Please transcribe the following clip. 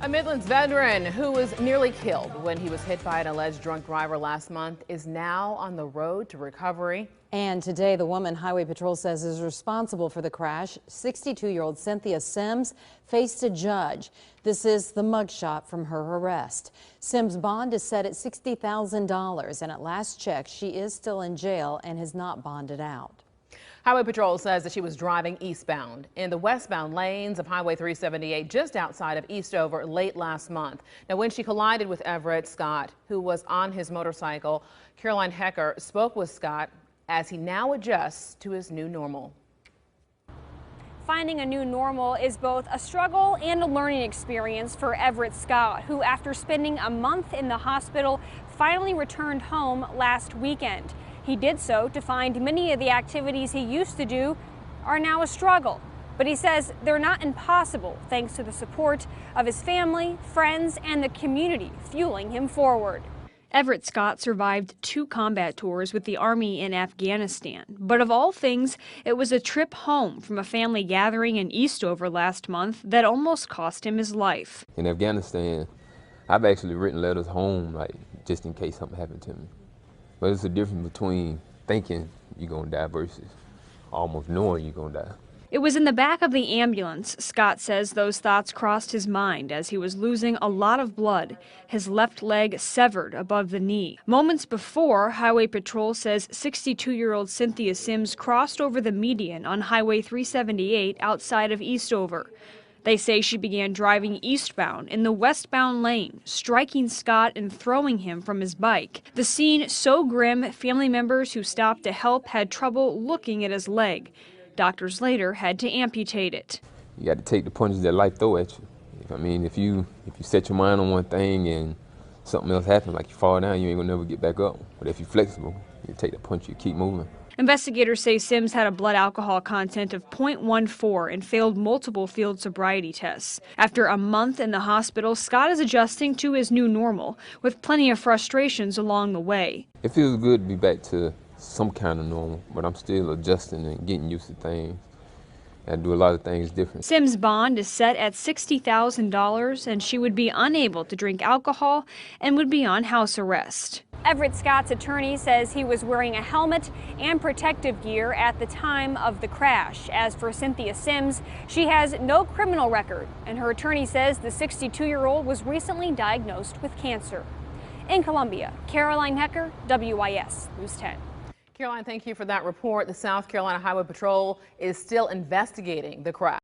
A Midlands veteran who was nearly killed when he was hit by an alleged drunk driver last month is now on the road to recovery. And today, the woman Highway Patrol says is responsible for the crash, 62-year-old Cynthia Sims, faced a judge. This is the mugshot from her arrest. Sims' bond is set at $60,000, and at last check, she is still in jail and has not bonded out. Highway Patrol says that she was driving eastbound in the westbound lanes of Highway 378 just outside of Eastover late last month. Now, when she collided with Everett Scott, who was on his motorcycle, Caroline Hecker spoke with Scott as he now adjusts to his new normal. Finding a new normal is both a struggle and a learning experience for Everett Scott, who after spending a month in the hospital finally returned home last weekend. He did so to find many of the activities he used to do are now a struggle. But he says they're not impossible thanks to the support of his family, friends, and the community fueling him forward. Everett Scott survived 2 combat tours with the Army in Afghanistan. But of all things, it was a trip home from a family gathering in Eastover last month that almost cost him his life. In Afghanistan, I've actually written letters home, just in case something happened to me. But it's a difference between thinking you're going to die versus almost knowing you're going to die. It was in the back of the ambulance. Scott says those thoughts crossed his mind as he was losing a lot of blood, his left leg severed above the knee. Moments before, Highway Patrol says 62-year-old Cynthia Sims crossed over the median on Highway 378 outside of Eastover. They say she began driving eastbound in the westbound lane, striking Scott and throwing him from his bike. The scene so grim, family members who stopped to help had trouble looking at his leg. Doctors later had to amputate it. You got to take the punches that life throw at you. If you set your mind on one thing and something else happens, like you fall down, you ain't gonna never get back up. But if you're flexible, you take the punch, you keep moving. Investigators say Sims had a blood alcohol content of 0.14 and failed multiple field sobriety tests. After a month in the hospital, Scott is adjusting to his new normal, with plenty of frustrations along the way. It feels good to be back to some kind of normal, but I'm still adjusting and getting used to things. I do a lot of things different. Sims' bond is set at $60,000, and she would be unable to drink alcohol and would be on house arrest. Everett Scott's attorney says he was wearing a helmet and protective gear at the time of the crash. As for Cynthia Sims, she has no criminal record, and her attorney says the 62-year-old was recently diagnosed with cancer. In Columbia, Caroline Hecker, WIS News 10. Caroline, thank you for that report. The South Carolina Highway Patrol is still investigating the crash.